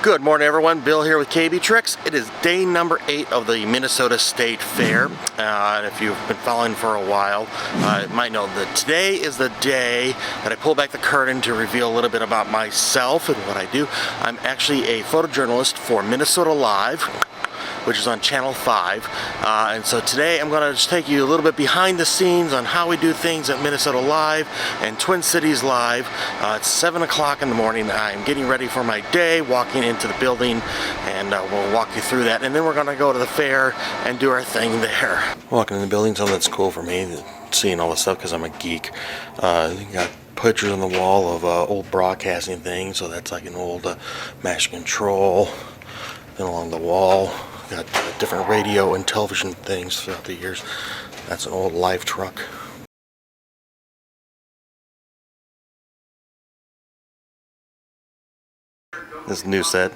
Good morning, everyone. Bill here with KABI Treks. It is day number 8 of the Minnesota State Fair. And if you've been following for a while, you might know that today is the day that I pull back the curtain to reveal a little bit about myself and what I do. I'm actually a photojournalist for Minnesota Live, which is on Channel 5. And so today I'm going to just take you a little bit behind the scenes on how we do things at Minnesota Live and Twin Cities Live. It's 7 o'clock in the morning. I'm getting ready for my day, walking into the building, and we'll walk you through that. And then we're going to go to the fair and do our thing there. Walking in the building, something that's cool for me, seeing all this stuff because I'm a geek. You got pictures on the wall of old broadcasting things, so that's like an old Master Control. Then along the wall, got different radio and television things throughout the years. That's an old live truck. This new set.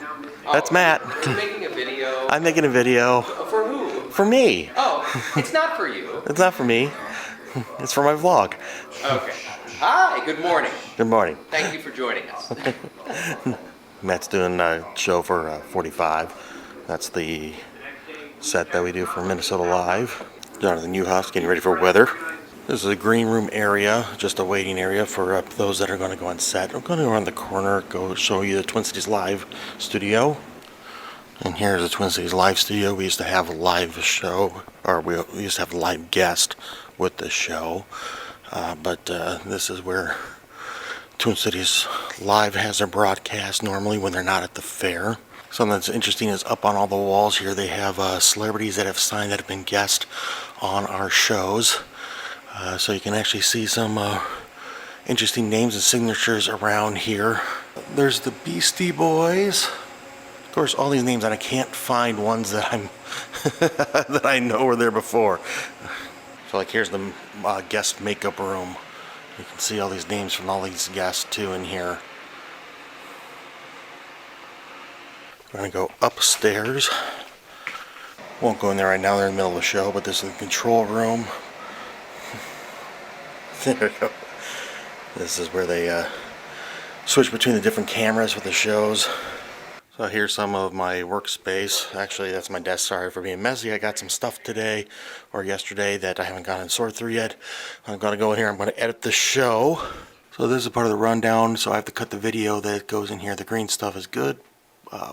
That's Matt. You're making a video? I'm making a video. For who? For me. Oh, it's not for you. It's not for me. It's for my vlog. Okay. Hi, good morning. Good morning. Thank you for joining us. Matt's doing a show for 45. That's the set that we do for Minnesota Live. Down at the new house, getting ready for weather. This is a green room area, just a waiting area for those that are going to go on set. I'm going to go around the corner, go show you the Twin Cities Live studio. And here's the Twin Cities Live studio. We used to have a live show, or we used to have a live guest with the show. But this is where Twin Cities Live has their broadcast normally when they're not at the fair. Something that's interesting is up on all the walls here they have celebrities that have signed that have been guests on our shows. So you can actually see some interesting names and signatures around here. There's the Beastie Boys. Of course, all these names, and I can't find ones that I'm that I know were there before. So like here's the guest makeup room. You can see all these names from all these guests too in here. We're going to go upstairs. Won't go in there right now, they're in the middle of the show, but this is the control room. There we go. This is where they switch between the different cameras for the shows. So here's some of my workspace. Actually, that's my desk. Sorry for being messy. I got some stuff today or yesterday that I haven't gotten sorted through yet. I'm going to go in here, I'm going to edit the show. So this is part of the rundown, so I have to cut the video that goes in here. The green stuff is good.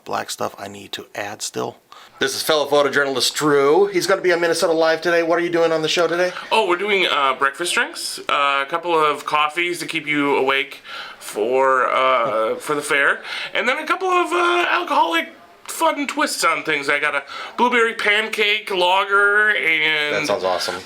Black stuff I need to add still. This is fellow photojournalist Drew. He's going to be on Minnesota Live today. What are you doing on the show today? Oh, we're doing breakfast drinks, a couple of coffees to keep you awake for the fair, and then a couple of alcoholic fun twists on things. I got a blueberry pancake lager and that sounds awesome.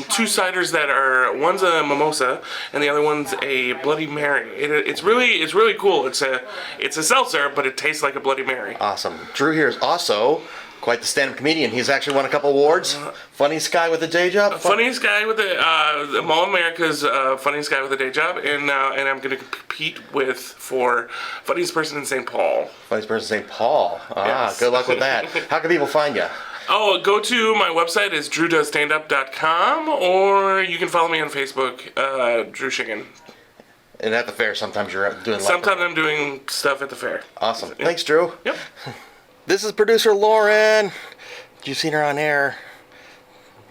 2 ciders that are, one's a mimosa and the other one's a Bloody Mary. It's really cool. It's a seltzer, but it tastes like a Bloody Mary. Awesome. Drew here is also quite the stand-up comedian. He's actually won a couple awards. Funniest guy with a day job. Funniest guy with the Mall of America's funniest guy with a day job, and I'm going to compete for funniest person in St. Paul. Funniest person in St. Paul. Yes. Good luck with that. How can people find you? Oh, go to my website is drewdoesstandup.com, or you can follow me on Facebook, Drew Shiggin. And at the fair, sometimes you're doing. Sometimes I'm doing stuff at the fair. Awesome. Thanks, Drew. Yep. This is producer Lauren. You've seen her on air.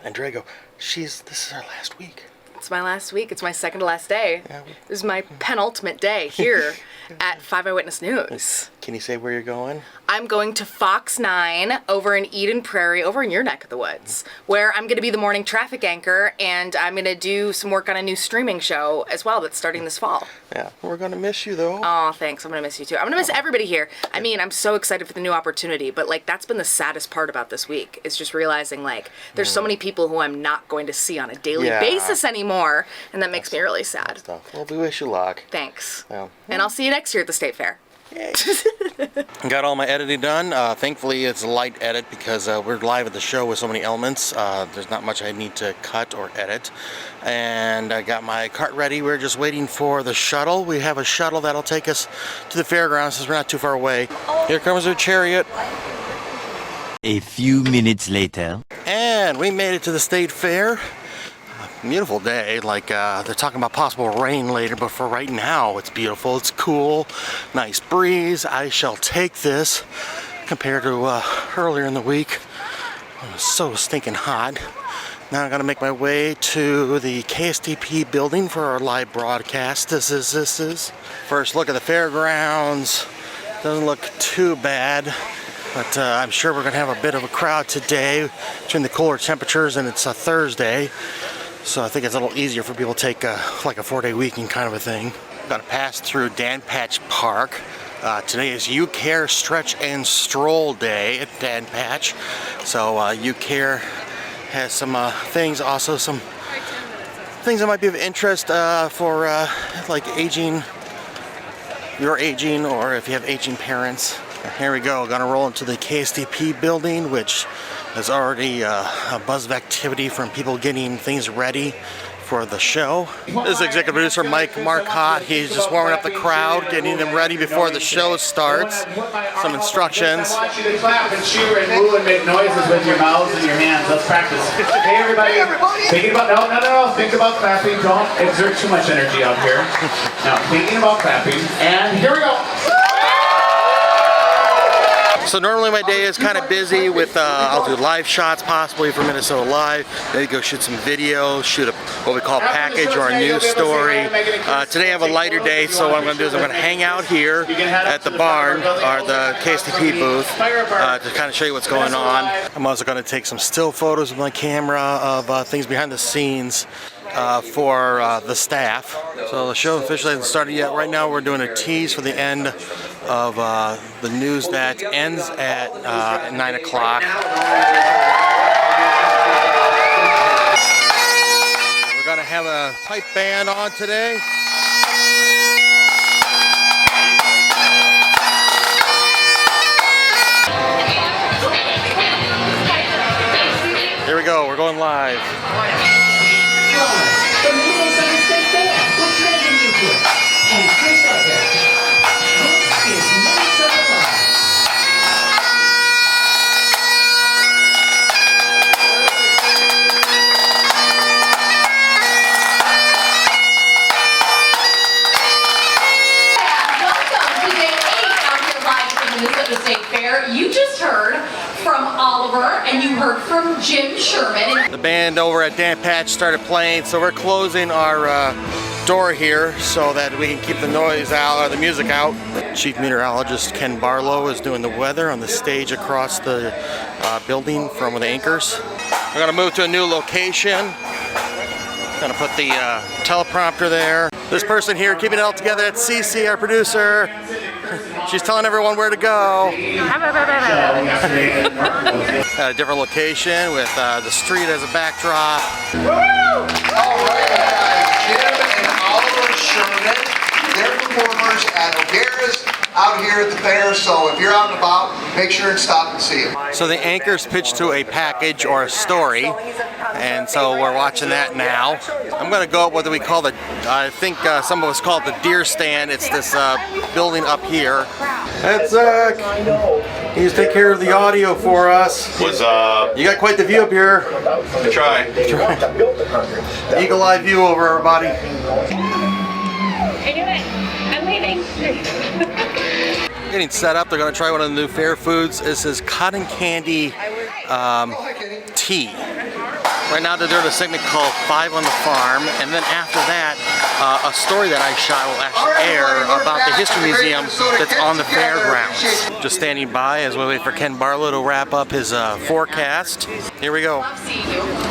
And Drago, this is our last week. It's my last week. It's my second to last day. Yeah, This is my penultimate day here at 5 Eyewitness News. Can you say where you're going? I'm going to Fox 9 over in Eden Prairie, over in your neck of the woods, where I'm going to be the morning traffic anchor, and I'm going to do some work on a new streaming show as well that's starting this fall. Yeah, we're going to miss you, though. Oh, thanks. I'm going to miss you, too. I'm going to miss everybody here. I mean, I'm so excited for the new opportunity, but, like, that's been the saddest part about this week, is just realizing, like, there's so many people who I'm not going to see on a daily basis anymore, and that makes me really sad. Well, we wish you luck. Thanks. Yeah. And I'll see you next year at the State Fair. Got all my editing done. Thankfully, it's a light edit because we're live at the show with so many elements. There's not much I need to cut or edit. And I got my cart ready. We're just waiting for the shuttle. We have a shuttle that'll take us to the fairgrounds since we're not too far away. Here comes our chariot. A few minutes later. And we made it to the State Fair. Beautiful day. Like they're talking about possible rain later, but for right now it's beautiful. It's cool, nice breeze. I shall take this compared to earlier in the week. It was so stinking hot. Now I'm gonna make my way to the KSTP building for our live broadcast. This is first look at the fairgrounds. Doesn't look too bad, but I'm sure we're gonna have a bit of a crowd today between the cooler temperatures, and it's a Thursday, so I think it's a little easier for people to take like a 4-day weekend kind of a thing. Gonna pass through Dan Patch Park. Today is You Care Stretch and Stroll Day at Dan Patch, so You Care has some things, also some things that might be of interest for like aging, your aging, or if you have aging parents. Here we go, gonna roll into the KSTP building, which is already a buzz of activity from people getting things ready for the show. This is executive producer Mike Marcotte. He's just warming up the crowd, getting them ready before the show starts. Some instructions. I want you to clap and cheer and woo and make noises with your mouths and your hands. Let's practice. Hey everybody. Thinking about no. Think about clapping. Don't exert too much energy out here. Now thinking about clapping, and here we go. So normally my day is kind of busy with, I'll do live shots possibly for Minnesota Live, maybe go shoot some video, shoot what we call a package or a news story. Today I have a lighter day, so what I'm going to do is I'm going to hang out here at the barn, or the KSTP booth, to kind of show you what's going on. I'm also going to take some still photos with my camera of things behind the scenes for the staff. So the show officially hasn't started yet. Right now we're doing a tease for the end of the news that ends at 9 o'clock. We're going to have a pipe band on today. Here we go, we're going live. From Minnesota State Fair with Greg and Newport and Chris Eckert. This is Minnesota Live. Welcome to day 8 out here live at the Minnesota State Fair. You just heard from Oliver and you heard from Jim Sherman. The band over at Dan Patch started playing, so we're closing our door here so that we can keep the noise out, or the music out. Chief Meteorologist Ken Barlow is doing the weather on the stage across the building from the anchors. We're gonna move to a new location. Gonna put the teleprompter there. This person here keeping it all together, that's Cece, our producer. She's telling everyone where to go. At a different location with the street as a backdrop. All right, Jim and Oliver Sherman, they're performers at O'Gara's out here at the fair, so if you're out and about, make sure and stop and see them. So the anchors pitch to a package or a story, and so we're watching that now. I'm gonna go up what we call the, I think some of us call it the deer stand. It's this building up here. That's Zach. He's take care of the audio for us. What's up? You got quite the view up here. I try. Eagle eye view over everybody. How you doing? I'm leaving. Getting set up. They're gonna try one of the new fair foods. This is cotton candy tea. Right now they're doing a segment called 5 on the Farm, and then after that, a story that I shot will actually air about the history museum that's on the fairgrounds. Just standing by as we wait for Ken Barlow to wrap up his forecast. Here we go.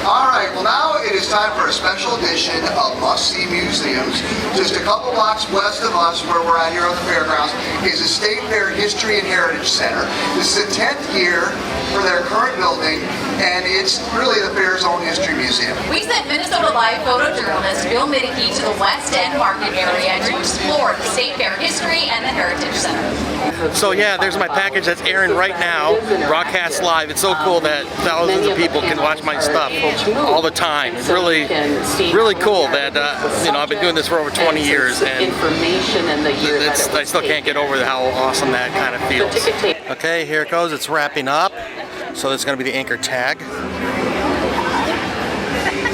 All right, well now it is time for a special edition of Must See Museums. Just a couple blocks west of us, where we're at here on the fairgrounds, is the State Fair History and Heritage Center. This is the 10th year for their current building, and it's really the fair's own history museum. We sent Minnesota Live photojournalist Bill Middicky to the West End Market area to explore the State Fair history and the Heritage Center. So yeah, there's my package that's airing right now, broadcast live. It's so cool that thousands of people can watch my stuff all the time. It's really cool that you know, I've been doing this for over 20 years, and I still can't get over how awesome that kind of feels. Okay, here it goes. It's wrapping up. So that's going to be the anchor tag.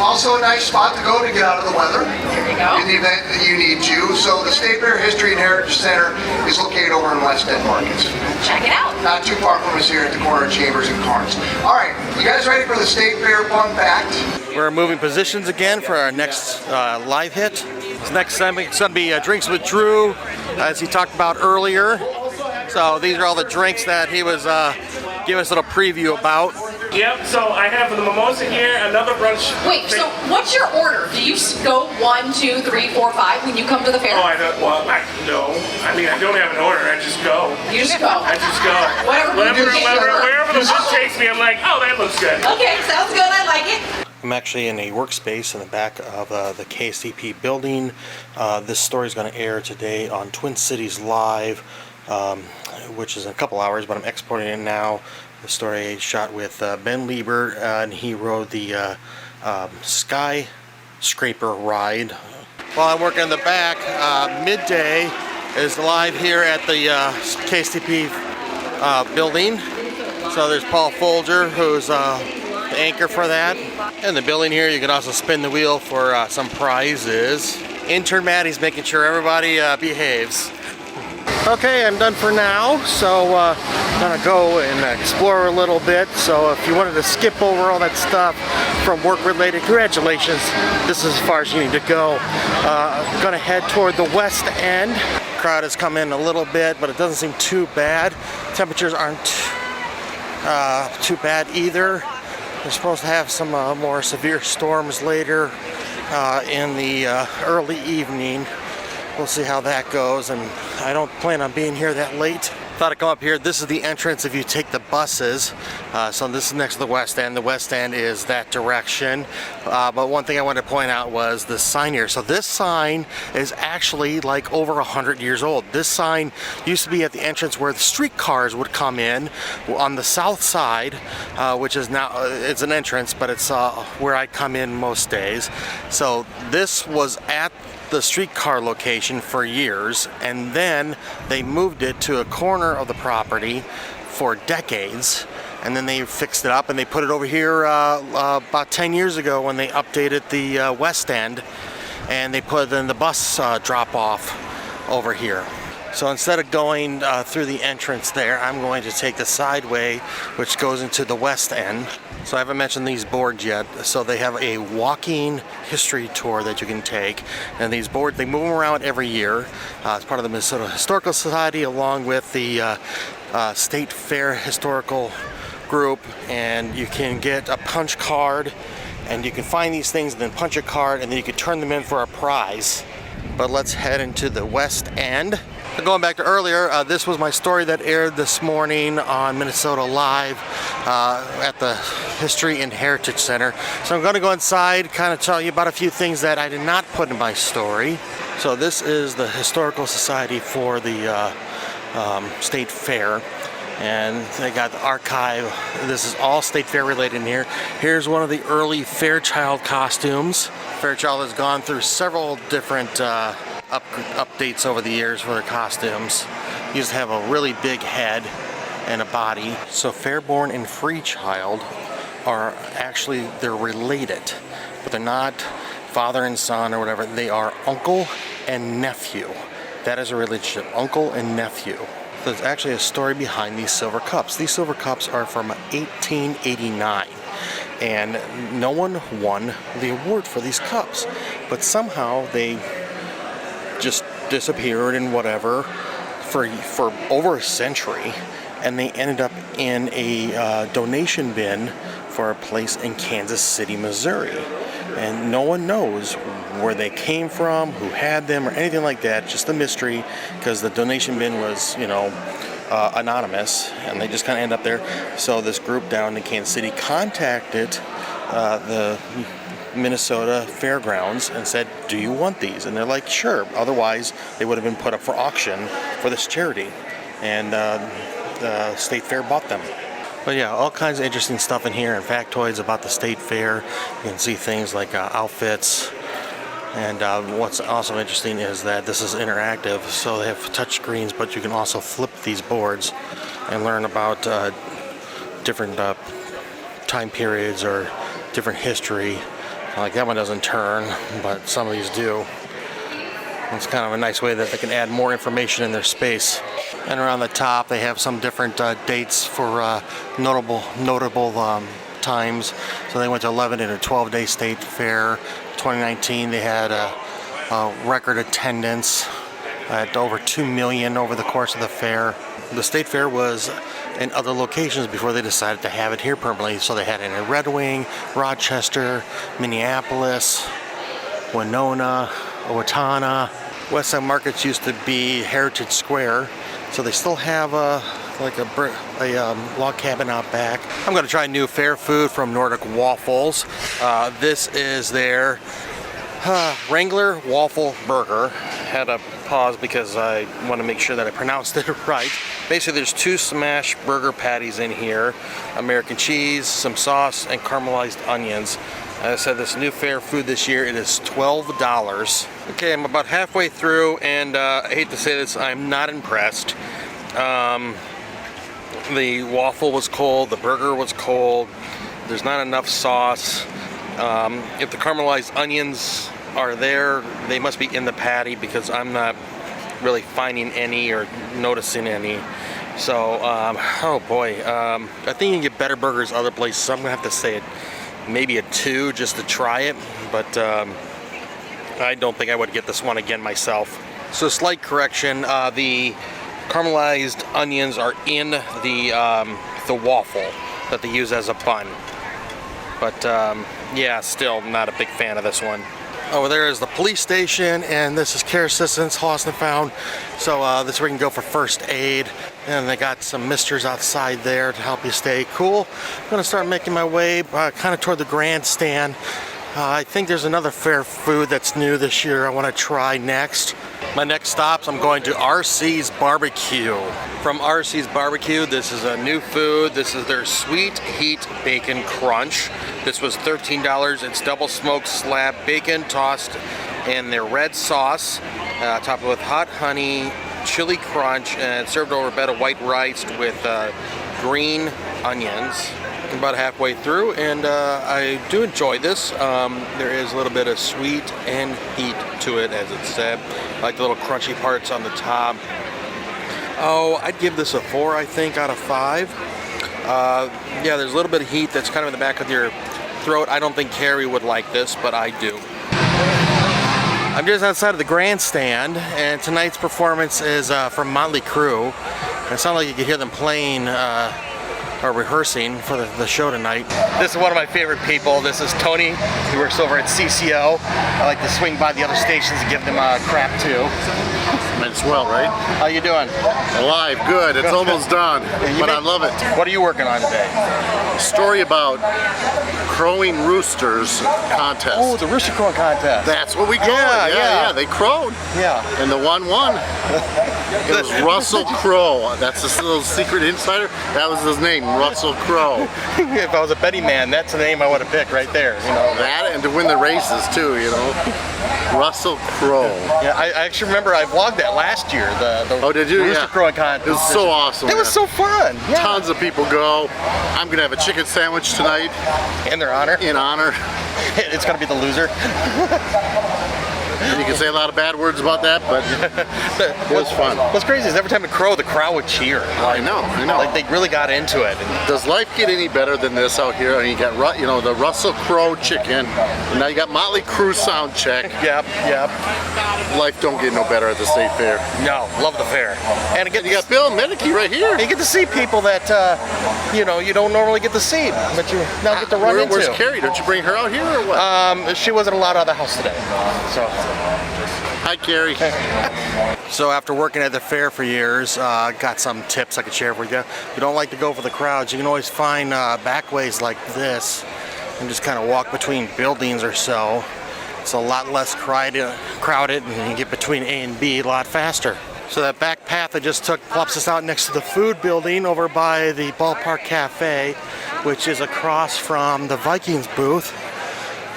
Also a nice spot to go to get out of the weather. There you go. In the event that you need to. So the State Fair History and Heritage Center is located over in West End Markets. Check it out. Not too far from us here at the corner of Chambers and Carnes. All right, you guys ready for the State Fair fun fact? We're moving positions again for our next live hit. This next segment is going to be Drinks with Drew, as he talked about earlier. So these are all the drinks that he was giving us a little preview about. Yep, so I have the mimosa here, another brunch. Wait, so what's your order? Do you go 1, 2, 3, 4, 5 when you come to the fair? Oh, I don't, well, no. I mean, I don't have an order, I just go. You just go. I just go. Wherever the food takes me, I'm like, oh, that looks good. Okay, sounds good. I like it. I'm actually in a workspace in the back of the KSTP Building. This story is going to air today on Twin Cities Live, which is in a couple hours, but I'm exporting it now. The story shot with Ben Lieber, and he rode the skyscraper ride. While I'm working in the back, Midday is live here at the KSTP Building. So there's Paul Folger, who's the anchor for that. In the building here, you can also spin the wheel for some prizes. Intern Maddie's making sure everybody behaves. Okay, I'm done for now, so I'm gonna go and explore a little bit. So if you wanted to skip over all that stuff from work related, congratulations, this is as far as you need to go. I'm gonna head toward the west end. Crowd has come in a little bit, but it doesn't seem too bad. Temperatures aren't too bad either. They're supposed to have some more severe storms later in the early evening. We'll see how that goes, and I don't plan on being here that late. Thought I'd come up here. This is the entrance if you take the buses. So this is next to the west end. The west end is that direction. But one thing I wanted to point out was the sign here. So this sign is actually like over 100 years old. This sign used to be at the entrance where the streetcars would come in on the south side, which is now, it's an entrance, but it's where I come in most days. So this was at the streetcar location for years, and then they moved it to a corner of the property for decades, and then they fixed it up and they put it over here about 10 years ago when they updated the west end, and they put in the bus drop off over here. So instead of going through the entrance there, I'm going to take the sideway which goes into the west end. So I haven't mentioned these boards yet. So they have a walking history tour that you can take, and these boards, they move them around every year. It's part of the Minnesota Historical Society along with the State Fair Historical Group, and you can get a punch card, and you can find these things and then punch a card, and then you can turn them in for a prize. But let's head into the west end. So going back to earlier, this was my story that aired this morning on Minnesota Live at the History and Heritage Center. So I'm going to go inside, kind of tell you about a few things that I did not put in my story. So this is the Historical Society for the State Fair. And they got the archive. This is all State Fair related in here. Here's one of the early Fairchild costumes. Fairchild has gone through several different updates over the years for their costumes. Used to have a really big head and a body. So Fairborn and Freechild are actually, they're related, but they're not father and son or whatever. They are uncle and nephew. That is a relationship, uncle and nephew. There's actually a story behind these silver cups. These silver cups are from 1889, and no one won the award for these cups, but somehow they just disappeared and whatever for over a century, and they ended up in a donation bin for a place in Kansas City, Missouri, and no one knows where they came from, who had them, or anything like that. Just a mystery, because the donation bin was, anonymous, and they just kind of end up there. So this group down in Kansas City contacted the Minnesota Fairgrounds and said, do you want these? And they're like, sure. Otherwise, they would have been put up for auction for this charity. And the State Fair bought them. But yeah, all kinds of interesting stuff in here, and factoids about the State Fair. You can see things like outfits. And what's also interesting is that this is interactive, so they have touch screens, but you can also flip these boards and learn about different time periods or different history Like that one doesn't turn, but some of these do. It's kind of a nice way that they can add more information in their space. And around the top, they have some different dates for notable times. So they went to 11 and a 12-day state fair. 2019, they had a record attendance at over 2 million over the course of the fair. The state fair was in other locations before they decided to have it here permanently. So they had it in Red Wing, Rochester, Minneapolis, Winona, Owatonna. Westside Markets used to be Heritage Square, so they still have a log cabin out back. I'm going to try new fair food from Nordic Waffles. This is their Wrangler Waffle Burger. Had to pause because I want to make sure that I pronounced it right. Basically, there's 2 smashed burger patties in here, American cheese, some sauce, and caramelized onions. As I said, this new fair food this year, it is $12. Okay, I'm about halfway through, and I hate to say this, I'm not impressed. The waffle was cold, the burger was cold, there's not enough sauce. If the caramelized onions are there, they must be in the patty because I'm not really finding any or noticing any. So, oh boy, I think you can get better burgers other places, so I'm gonna have to say it. Maybe a 2 just to try it, but I don't think I would get this one again myself. So slight correction, the caramelized onions are in the waffle that they use as a bun. But yeah, still not a big fan of this one. Over there is the police station, and this is Care Assistance, Lost and Found. So this is where you can go for first aid. And they got some misters outside there to help you stay cool. I'm gonna start making my way kind of toward the grandstand. I think there's another fair food that's new this year I want to try next. My next stops, I'm going to RC's BBQ. From RC's BBQ, this is a new food. This is their Sweet Heat Bacon Crunch. This was $13. It's double smoked slab bacon tossed in their red sauce, topped with hot honey, chili crunch, and served over a bed of white rice with green onions. I'm about halfway through, and I do enjoy this. There is a little bit of sweet and heat to it, as it said. I like the little crunchy parts on the top. Oh, I'd give this a 4, I think, out of 5. Yeah, there's a little bit of heat that's kind of in the back of your throat. I don't think Carrie would like this, but I do. I'm just outside of the grandstand, and tonight's performance is from Monroe Crew. It sounds like you could hear them playing or rehearsing for the show tonight. This is one of my favorite people. This is Tony. He works over at CCO. I like to swing by the other stations and give them crap too. Might as well, right? How you doing? Alive, good. It's almost done, but I love it. What are you working on today? Story about crowing roosters contest. Oh, the rooster crowing contest. That's what we call it. Yeah, they crowed. Yeah. And the one won. It was Russell Crowe. That's this little secret insider. That was his name, Russell Crowe. If I was a betting man, that's the name I would have picked right there. You know that, and to win the races too. You know, Russell Crowe. Yeah, I actually remember I vlogged that last year. Oh, did you? Rooster crowing contest. It was so awesome. It was so fun. Yeah. Tons of people go. I'm gonna have a chicken sandwich tonight. In their honor. In honor. It's gonna be the loser. You can say a lot of bad words about that, but it was fun. What's crazy is every time it crowed, the crowd would cheer. I know. Like they really got into it. Does life get any better than this out here? I mean, you got the Russell Crowe chicken, and now you got Motley Crue sound check. Yep. Life don't get no better at the state fair. No, love the fair. And again, you got Bill Medicky right here. You get to see people that you don't normally get to see, but you now get to run into. Where's Carrie? Don't you bring her out here or what? She wasn't allowed out of the house today. So. Hi, Carrie. So after working at the fair for years, got some tips I could share with you. If you don't like to go for the crowds, you can always find back ways like this and just kind of walk between buildings or so. It's a lot less crowded and you can get between A and B a lot faster. So that back path I just took plops us out next to the food building over by the Ballpark Cafe, which is across from the Vikings booth.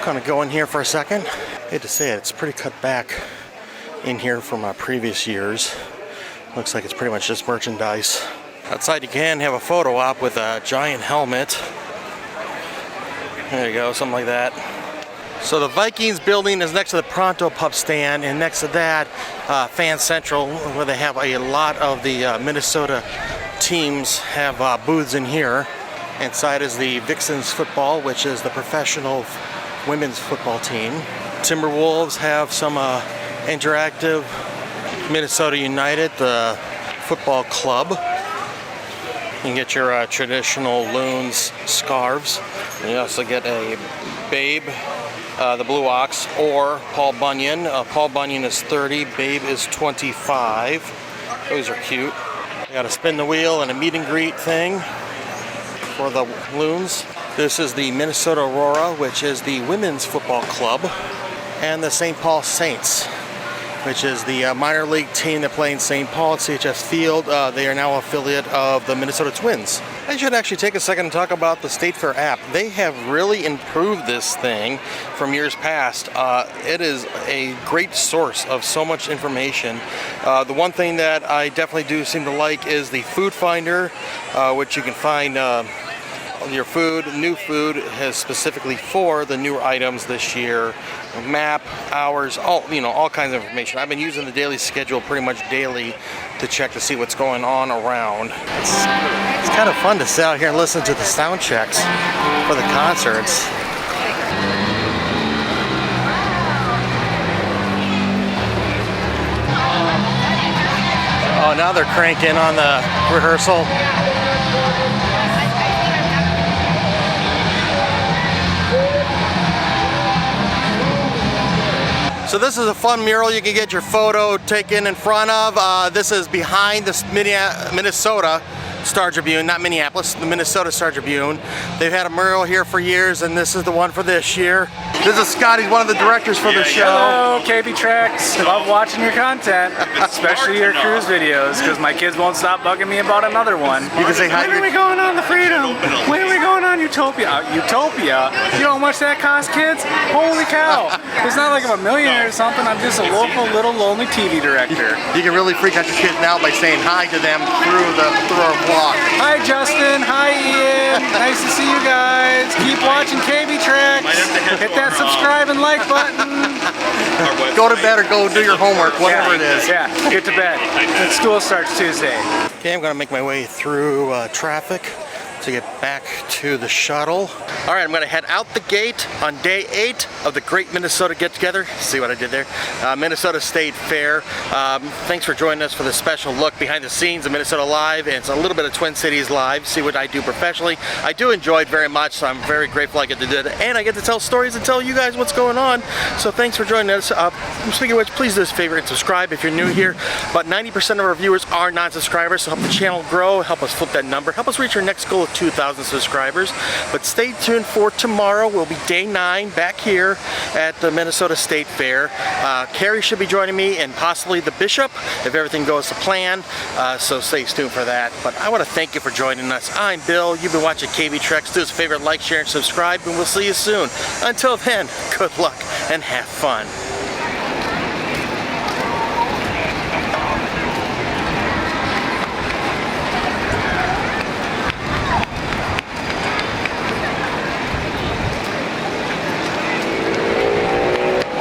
Kind of go in here for a second. I hate to say it, it's pretty cut back in here from previous years. Looks like it's pretty much just merchandise. Outside you can have a photo op with a giant helmet. There you go, something like that. So the Vikings building is next to the Pronto Pub stand, and next to that, Fan Central, where they have a lot of the Minnesota teams have booths in here. Inside is the Vixens football, which is the professional women's football team. Timberwolves have some interactive. Minnesota United, the football club. You can get your traditional loons scarves. And you also get a Babe, the Blue Ox, or Paul Bunyan. Paul Bunyan is 30, Babe is 25. Those are cute. You got a spin the wheel and a meet and greet thing for the loons. This is the Minnesota Aurora, which is the women's football club, and the St. Paul Saints, which is the minor league team that play in St. Paul at CHS Field. They are now an affiliate of the Minnesota Twins. I should actually take a second and talk about the State Fair app. They have really improved this thing from years past. It is a great source of so much information. The one thing that I definitely do seem to like is the food finder, which you can find your food. New food has specifically for the newer items this year. Map, hours, all kinds of information. I've been using the daily schedule pretty much daily to check to see what's going on around. It's kind of fun to sit out here and listen to the sound checks for the concerts. Oh, now they're cranking on the rehearsal. So this is a fun mural you can get your photo taken in front of. This is behind the Minnesota Star Tribune, not Minneapolis, the Minnesota Star Tribune. They've had a mural here for years, and this is the one for this year. This is Scott, he's one of the directors for the show. Hello, KABI Treks. Love watching your content, especially your cruise videos, because my kids won't stop bugging me about another one. You can say hi. When are we going on the Freedom? When are we going on Utopia? Utopia? You know how much that costs, kids? Holy cow. It's not like I'm a millionaire or something. I'm just a local, little, lonely TV director. You can really freak out your kids now by saying hi to them through our vlog. Hi, Justin. Hi, Ian. Nice to see you guys. Keep watching KABI Treks. Hit that subscribe and like button. Go to bed or go do your homework, whatever it is. Yeah, get to bed. School starts Tuesday. Okay, I'm going to make my way through traffic to get back to the shuttle. All right, I'm going to head out the gate on day 8 of the Great Minnesota Get Together. See what I did there? Minnesota State Fair. Thanks for joining us for this special look behind the scenes of Minnesota Live, and it's a little bit of Twin Cities Live. See what I do professionally. I do enjoy it very much, so I'm very grateful I get to do it, and I get to tell stories and tell you guys what's going on. So thanks for joining us. Speaking of which, please do us a favor and subscribe if you're new here. About 90% of our viewers are non-subscribers, so help the channel grow, help us flip that number, help us reach our next goal of 2,000 subscribers. But stay tuned for tomorrow. Will be day 9 back here at the Minnesota State Fair. Carrie should be joining me, and possibly the Bishop if everything goes to plan. So stay tuned for that. But I want to thank you for joining us. I'm Bill. You've been watching KABI Treks. Do us a favor, like, share, and subscribe, and we'll see you soon. Until then, good luck and have fun.